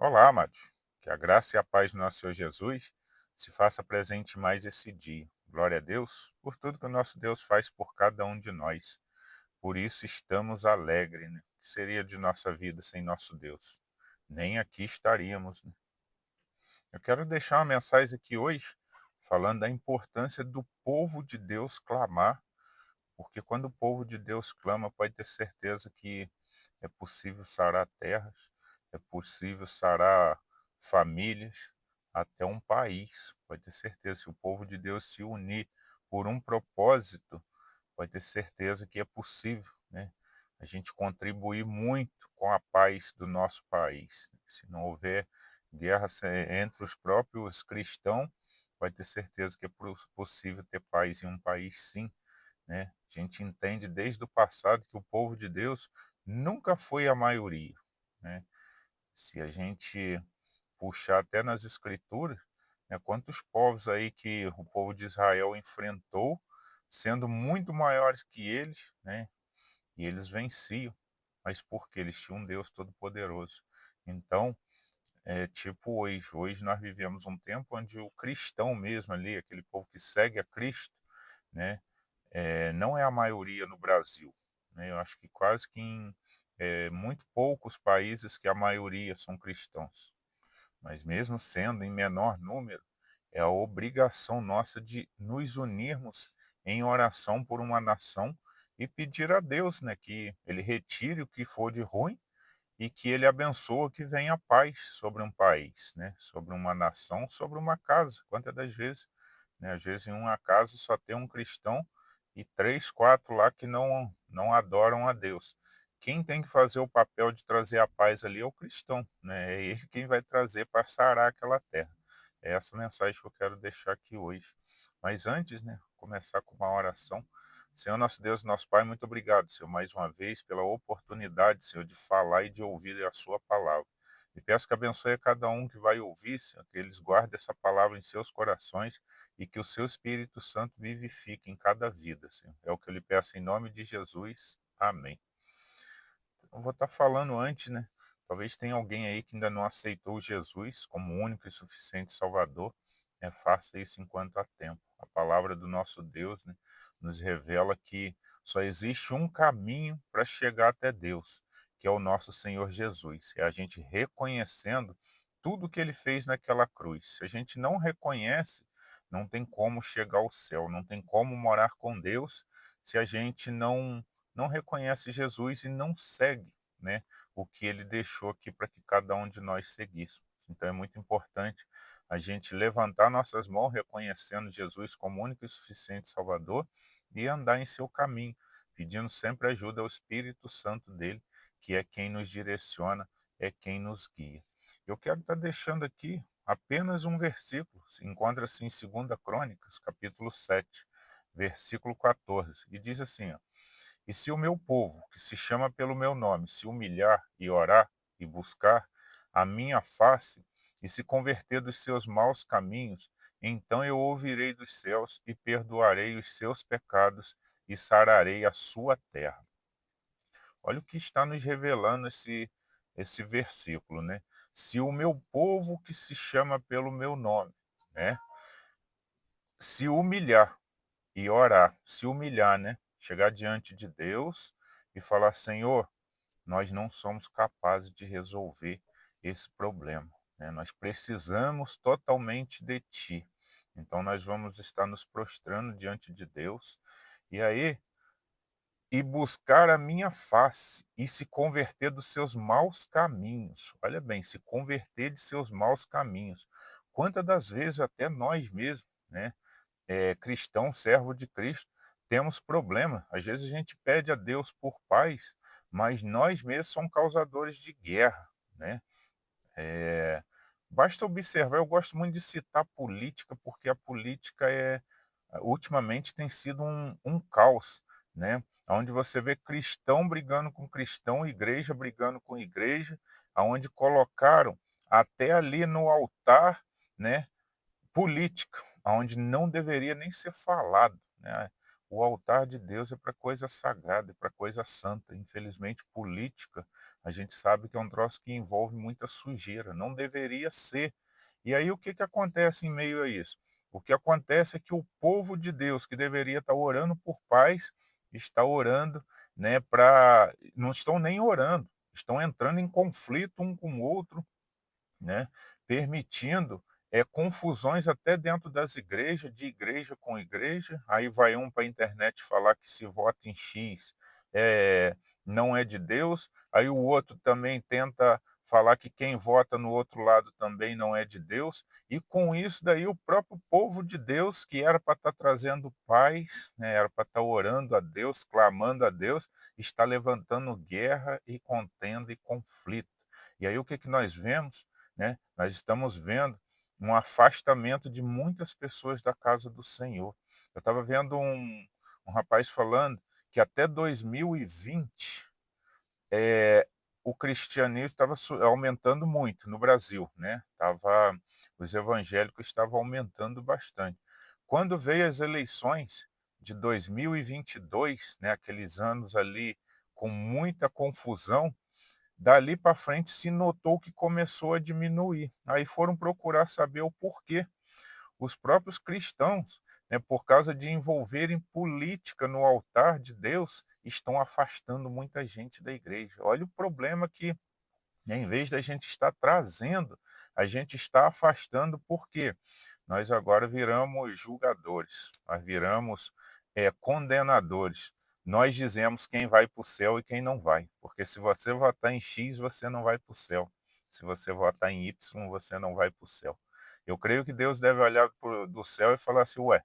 Olá, amados. Que a graça e a paz do nosso Senhor Jesus se faça presente mais esse dia. Glória a Deus por tudo que o nosso Deus faz por cada um de nós. Por isso estamos alegres, né? Que seria de nossa vida sem nosso Deus? Nem aqui estaríamos, né? Eu quero deixar uma mensagem aqui hoje falando da importância do povo de Deus clamar, porque quando o povo de Deus clama, pode ter certeza que é possível sarar terras, é possível sarar famílias, até um país. Pode ter certeza, se o povo de Deus se unir por um propósito, pode ter certeza que é possível, né? A gente contribuir muito com a paz do nosso país. Se não houver guerra entre os próprios cristãos, pode ter certeza que é possível ter paz em um país, sim, né? A gente entende desde o passado que o povo de Deus nunca foi a maioria, né? Se a gente puxar até nas escrituras, né, quantos povos aí que o povo de Israel enfrentou, sendo muito maiores que eles, né? E eles venciam, mas porque eles tinham um Deus todo-poderoso. Então, é tipo hoje nós vivemos um tempo onde o cristão mesmo ali, aquele povo que segue a Cristo, né? Não é a maioria no Brasil, né? Eu acho que quase que em muito poucos países que a maioria são cristãos. Mas mesmo sendo em menor número, é a obrigação nossa de nos unirmos em oração por uma nação e pedir a Deus, né, que Ele retire o que for de ruim e que Ele abençoe que venha paz sobre um país, né, sobre uma nação, sobre uma casa. Quantas das vezes, né, às vezes em uma casa só tem um cristão e três, quatro lá que não adoram a Deus. Quem tem que fazer o papel de trazer a paz ali é o cristão, né? É ele quem vai trazer para sarar aquela terra. É essa mensagem que eu quero deixar aqui hoje. Mas antes, né, começar com uma oração. Senhor nosso Deus, nosso Pai, muito obrigado, Senhor, mais uma vez pela oportunidade, Senhor, de falar e de ouvir a sua palavra. E peço que abençoe a cada um que vai ouvir, Senhor, que eles guardem essa palavra em seus corações e que o seu Espírito Santo vivifique em cada vida, Senhor. É o que eu lhe peço em nome de Jesus. Amém. Eu vou estar falando antes, né? Talvez tenha alguém aí que ainda não aceitou Jesus como único e suficiente Salvador. Né? Faça isso enquanto há tempo. A palavra do nosso Deus, né, nos revela que só existe um caminho para chegar até Deus, que é o nosso Senhor Jesus. É a gente reconhecendo tudo que ele fez naquela cruz. Se a gente não reconhece, não tem como chegar ao céu, não tem como morar com Deus se a gente não reconhece Jesus e não segue, né, o que ele deixou aqui para que cada um de nós seguíssemos. Então é muito importante a gente levantar nossas mãos reconhecendo Jesus como único e suficiente Salvador e andar em seu caminho, pedindo sempre ajuda ao Espírito Santo dele, que é quem nos direciona, é quem nos guia. Eu quero estar deixando aqui apenas um versículo, encontra-se em 2 Crônicas, capítulo 7, versículo 14, e diz assim, ó: e se o meu povo, que se chama pelo meu nome, se humilhar e orar e buscar a minha face e se converter dos seus maus caminhos, então eu ouvirei dos céus e perdoarei os seus pecados e sararei a sua terra. Olha o que está nos revelando esse versículo, né? Se o meu povo que se chama pelo meu nome, né, se humilhar e orar, se humilhar, né? Chegar diante de Deus e falar: Senhor, nós não somos capazes de resolver esse problema, né? Nós precisamos totalmente de Ti. Então nós vamos estar nos prostrando diante de Deus e aí e buscar a minha face e se converter dos seus maus caminhos. Olha bem, se converter de seus maus caminhos. Quantas das vezes até nós mesmos, né? Cristão, servo de Cristo, temos problema. Às vezes a gente pede a Deus por paz, mas nós mesmos somos causadores de guerra, né? Eh, Basta observar, eu gosto muito de citar política, porque a política ultimamente tem sido um caos, né? Onde você vê cristão brigando com cristão, igreja brigando com igreja, aonde colocaram até ali no altar, né, política, onde não deveria nem ser falado, né? O altar de Deus é para coisa sagrada, é para coisa santa. Infelizmente, política, a gente sabe que é um troço que envolve muita sujeira, não deveria ser. E aí o que que acontece em meio a isso? O que acontece é que o povo de Deus, que deveria estar orando por paz, está orando, né, para não estão nem orando, estão entrando em conflito um com o outro, né, permitindo confusões até dentro das igrejas, de igreja com igreja. Aí vai um para a internet falar que se vota em X não é de Deus, aí o outro também tenta falar que quem vota no outro lado também não é de Deus, e com isso daí o próprio povo de Deus, que era para estar trazendo paz, né, era para estar orando a Deus, clamando a Deus, está levantando guerra e contenda e conflito. E aí o que que nós vemos? Né? Nós estamos vendo um afastamento de muitas pessoas da casa do Senhor. Eu estava vendo um rapaz falando que até 2020 o cristianismo estava aumentando muito no Brasil, né? Os evangélicos estavam aumentando bastante. Quando veio as eleições de 2022, né, aqueles anos ali com muita confusão, dali para frente se notou que começou a diminuir. Aí foram procurar saber o porquê. Os próprios cristãos, né, por causa de envolverem política no altar de Deus, estão afastando muita gente da igreja. Olha o problema que, né, em vez da gente estar trazendo, a gente está afastando, porque nós agora viramos julgadores, nós viramos condenadores. Nós dizemos quem vai para o céu e quem não vai, porque se você votar em X, você não vai para o céu. Se você votar em Y, você não vai para o céu. Eu creio que Deus deve olhar do céu e falar assim: ué,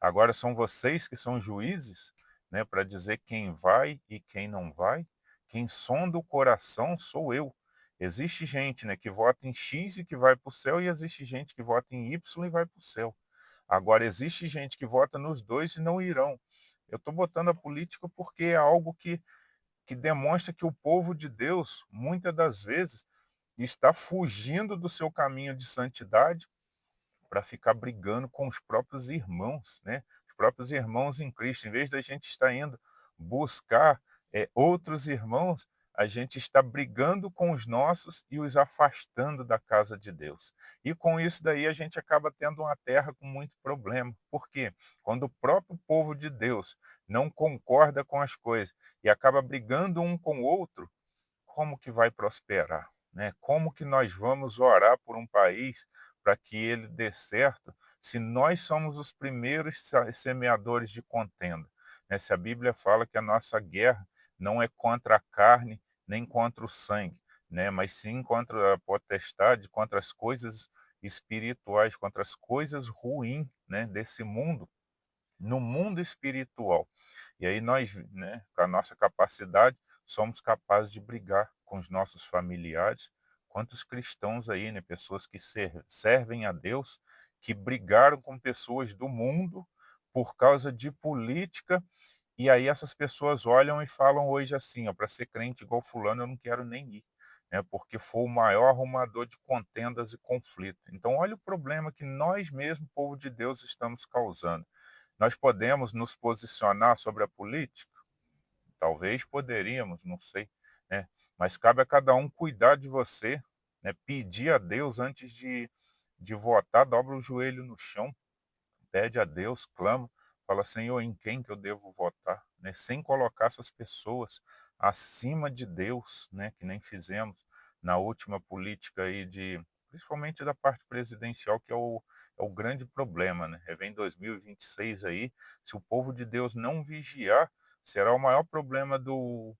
agora são vocês que são juízes, né, para dizer quem vai e quem não vai. Quem sonda o coração sou eu. Existe gente, né, que vota em X e que vai para o céu, e existe gente que vota em Y e vai para o céu. Agora, existe gente que vota nos dois e não irão. Eu estou botando a política porque é algo que demonstra que o povo de Deus, muitas das vezes, está fugindo do seu caminho de santidade para ficar brigando com os próprios irmãos, né? Os próprios irmãos em Cristo. Em vez da gente estar indo buscar outros irmãos, a gente está brigando com os nossos e os afastando da casa de Deus. E com isso daí a gente acaba tendo uma terra com muito problema. Por quê? Quando o próprio povo de Deus não concorda com as coisas e acaba brigando um com o outro, como que vai prosperar, né? Como que nós vamos orar por um país para que ele dê certo, se nós somos os primeiros semeadores de contenda, né? Se a Bíblia fala que a nossa guerra não é contra a carne nem contra o sangue, né? Mas sim contra a potestade, contra as coisas espirituais, contra as coisas ruins, né, desse mundo, no mundo espiritual. E aí nós, né, com a nossa capacidade, somos capazes de brigar com os nossos familiares. Quantos cristãos aí, né, pessoas que servem a Deus, que brigaram com pessoas do mundo por causa de política, e aí essas pessoas olham e falam hoje assim: ó, para ser crente igual fulano eu não quero nem ir, né, porque foi o maior arrumador de contendas e conflitos. Então olha o problema que nós mesmos, povo de Deus, estamos causando. Nós podemos nos posicionar sobre a política? Talvez poderíamos, não sei, né? Mas cabe a cada um cuidar de você, né? Pedir a Deus antes de votar, dobra o joelho no chão, pede a Deus, clama, fala: Senhor, em quem que eu devo votar, né? Sem colocar essas pessoas acima de Deus, né? Que nem fizemos na última política aí principalmente da parte presidencial, que é o grande problema, né? Vem 2026 aí, se o povo de Deus não vigiar, será o maior problema do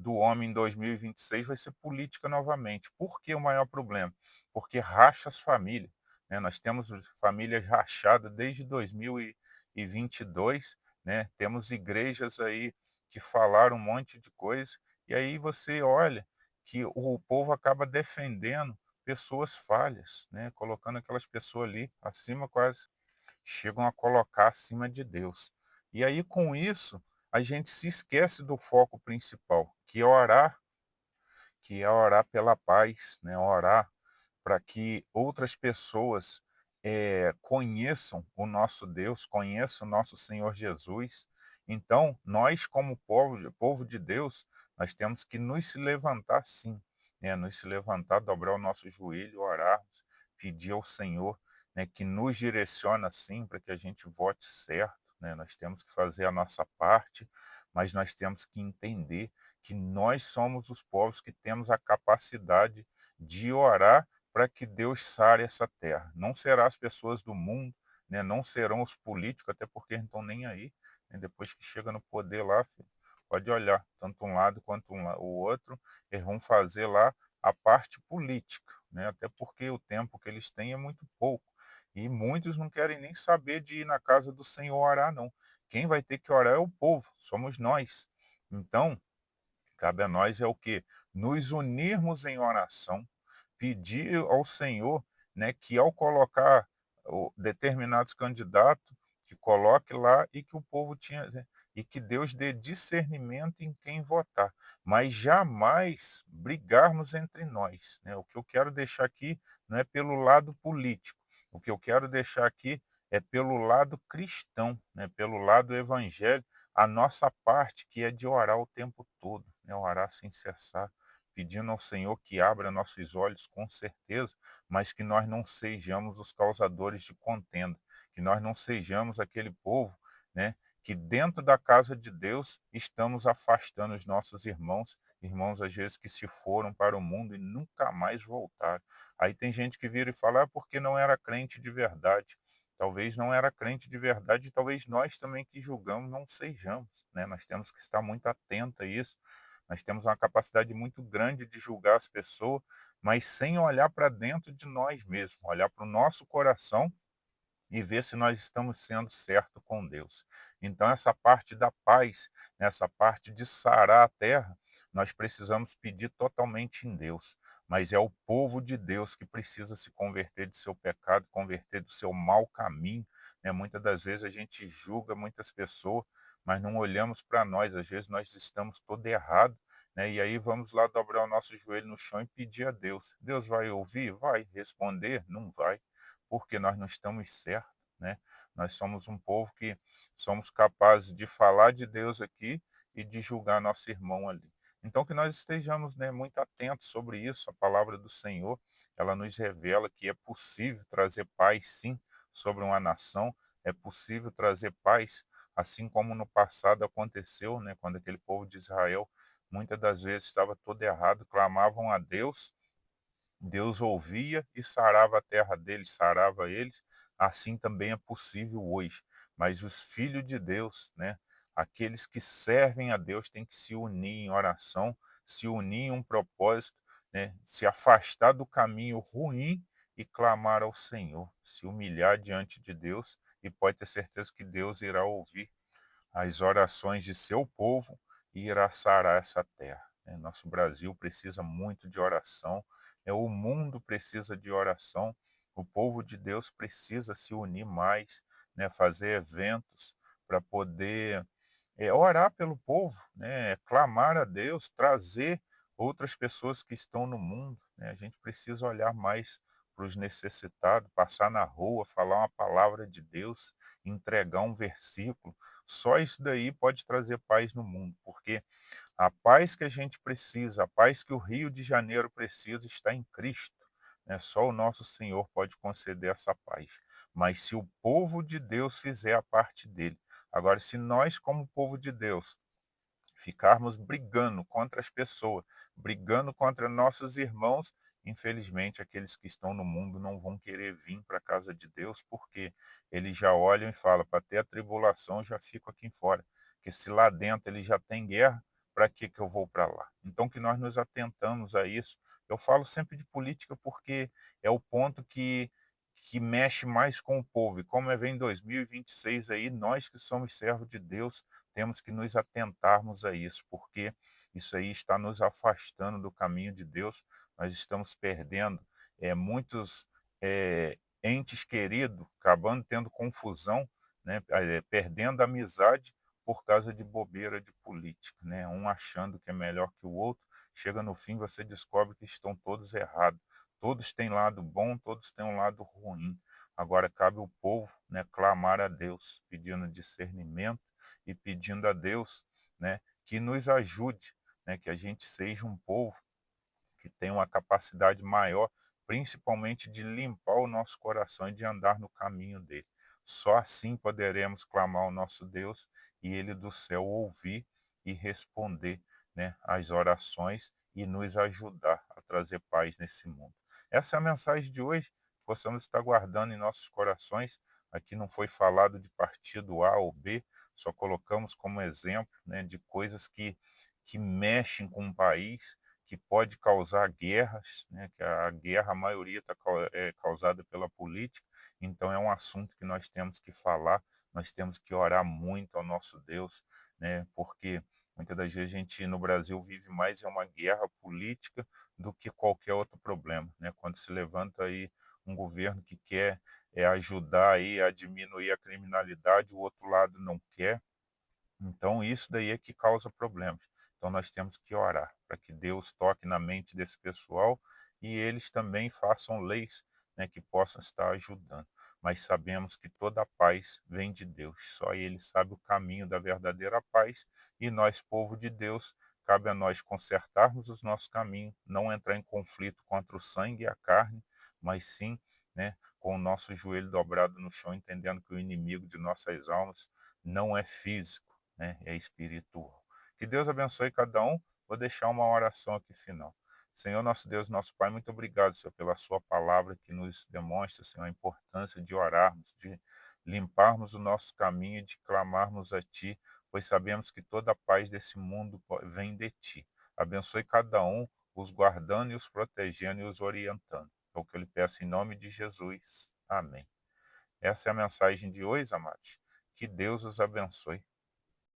homem em 2026, vai ser política novamente. Por que o maior problema? Porque racha as famílias, né? Nós temos famílias rachadas desde 2022, né? Temos igrejas aí que falaram um monte de coisa, e aí você olha que o povo acaba defendendo pessoas falhas, né? Colocando aquelas pessoas ali acima, quase chegam a colocar acima de Deus. E aí, com isso, a gente se esquece do foco principal, que é orar pela paz, né? Orar para que outras pessoas conheçam o nosso Deus, conheçam o nosso Senhor Jesus, Então, nós como povo de Deus, nós temos que nos se levantar sim, né, nos se levantar, dobrar o nosso joelho, orarmos, pedir ao Senhor, né, que nos direciona assim para que a gente vote certo, né? Nós temos que fazer a nossa parte, mas nós temos que entender que nós somos os povos que temos a capacidade de orar para que Deus sare essa terra. Não serão as pessoas do mundo, né? Não serão os políticos, até porque não estão nem aí, né? Depois que chega no poder lá, filho, pode olhar, tanto um lado quanto o outro, eles vão fazer lá a parte política, né? Até porque o tempo que eles têm é muito pouco. E muitos não querem nem saber de ir na casa do Senhor orar, não. Quem vai ter que orar é o povo, somos nós. Então, cabe a nós é o quê? Nos unirmos em oração, pedir ao Senhor, né, que ao colocar determinados candidatos, que coloque lá e que o povo tinha, né, e que Deus dê discernimento em quem votar, mas jamais brigarmos entre nós, né? O que eu quero deixar aqui não é pelo lado político, o que eu quero deixar aqui é pelo lado cristão, né? Pelo lado evangélico, a nossa parte que é de orar o tempo todo, né? Orar sem cessar, pedindo ao Senhor que abra nossos olhos com certeza, mas que nós não sejamos os causadores de contenda, que nós não sejamos aquele povo, né, que dentro da casa de Deus estamos afastando os nossos irmãos, irmãos às vezes que se foram para o mundo e nunca mais voltaram. Aí tem gente que vira e fala, porque não era crente de verdade. Talvez não era crente de verdade e talvez nós também que julgamos não sejamos, né? Nós temos que estar muito atento a isso. Nós temos uma capacidade muito grande de julgar as pessoas, mas sem olhar para dentro de nós mesmos, olhar para o nosso coração e ver se nós estamos sendo certo com Deus. Então, essa parte da paz, essa parte de sarar a terra, nós precisamos pedir totalmente em Deus. Mas é o povo de Deus que precisa se converter de seu pecado, converter do seu mau caminho, né? Muitas das vezes a gente julga muitas pessoas, mas não olhamos para nós. Às vezes nós estamos todo errado, né? E aí vamos lá dobrar o nosso joelho no chão e pedir a Deus. Deus vai ouvir? Vai. Responder? Não vai, porque nós não estamos certos, né? Nós somos um povo que somos capazes de falar de Deus aqui e de julgar nosso irmão ali. Então que nós estejamos, né, muito atentos sobre isso. A palavra do Senhor, ela nos revela que é possível trazer paz, sim, sobre uma nação. É possível trazer paz, assim como no passado aconteceu, né, quando aquele povo de Israel muitas das vezes estava todo errado, clamavam a Deus, Deus ouvia e sarava a terra deles, sarava eles. Assim também é possível hoje. Mas os filhos de Deus, né, aqueles que servem a Deus, têm que se unir em oração, se unir em um propósito, né, se afastar do caminho ruim e clamar ao Senhor, se humilhar diante de Deus, e pode ter certeza que Deus irá ouvir as orações de seu povo e irá sarar essa terra, né? Nosso Brasil precisa muito de oração, né? O mundo precisa de oração, o povo de Deus precisa se unir mais, né? Fazer eventos para poder orar pelo povo, né? Clamar a Deus, trazer outras pessoas que estão no mundo, né? A gente precisa olhar mais para os necessitados, passar na rua, falar uma palavra de Deus, entregar um versículo. Só isso daí pode trazer paz no mundo, porque a paz que a gente precisa, a paz que o Rio de Janeiro precisa, está em Cristo, né? Só o nosso Senhor pode conceder essa paz. Mas se o povo de Deus fizer a parte dele. Agora, se nós, como povo de Deus, ficarmos brigando contra as pessoas, brigando contra nossos irmãos, infelizmente aqueles que estão no mundo não vão querer vir para a casa de Deus, porque eles já olham e falam, para ter a tribulação eu já fico aqui fora, porque se lá dentro ele já tem guerra, para que eu vou para lá? Então que nós nos atentamos a isso. Eu falo sempre de política porque é o ponto que mexe mais com o povo, e como vem 2026 aí, nós que somos servos de Deus, temos que nos atentarmos a isso, porque isso aí está nos afastando do caminho de Deus. Nós estamos perdendo muitos entes queridos, acabando tendo confusão, né, perdendo amizade por causa de bobeira de política, né? Um achando que é melhor que o outro, chega no fim você descobre que estão todos errados. Todos têm lado bom, todos têm um lado ruim. Agora cabe o povo, né, clamar a Deus, pedindo discernimento e pedindo a Deus, né, que nos ajude, né, que a gente seja um povo que tem uma capacidade maior, principalmente de limpar o nosso coração e de andar no caminho dele. Só assim poderemos clamar ao nosso Deus e ele do céu ouvir e responder, né, às orações e nos ajudar a trazer paz nesse mundo. Essa é a mensagem de hoje, que possamos estar guardando em nossos corações. Aqui não foi falado de partido A ou B, só colocamos como exemplo, né, de coisas que mexem com o país, que pode causar guerras, né, que a guerra, a maioria é causada pela política, então é um assunto que nós temos que falar, nós temos que orar muito ao nosso Deus, né, porque muitas das vezes a gente no Brasil vive mais em uma guerra política do que qualquer outro problema, né, quando se levanta aí um governo que quer ajudar aí a diminuir a criminalidade, o outro lado não quer, então, isso daí é que causa problemas. Então, nós temos que orar para que Deus toque na mente desse pessoal e eles também façam leis, né, que possam estar ajudando. Mas sabemos que toda a paz vem de Deus. Só Ele sabe o caminho da verdadeira paz e nós, povo de Deus, cabe a nós consertarmos os nossos caminhos, não entrar em conflito contra o sangue e a carne, mas sim, né, com o nosso joelho dobrado no chão, entendendo que o inimigo de nossas almas não é físico, né, é espiritual. Que Deus abençoe cada um. Vou deixar uma oração aqui final. Senhor, nosso Deus, nosso Pai, muito obrigado, Senhor, pela sua palavra que nos demonstra, Senhor, a importância de orarmos, de limparmos o nosso caminho e de clamarmos a Ti, pois sabemos que toda a paz desse mundo vem de Ti. Abençoe cada um, os guardando e os protegendo e os orientando. É o que eu lhe peço em nome de Jesus. Amém. Essa é a mensagem de hoje, amados. Que Deus os abençoe.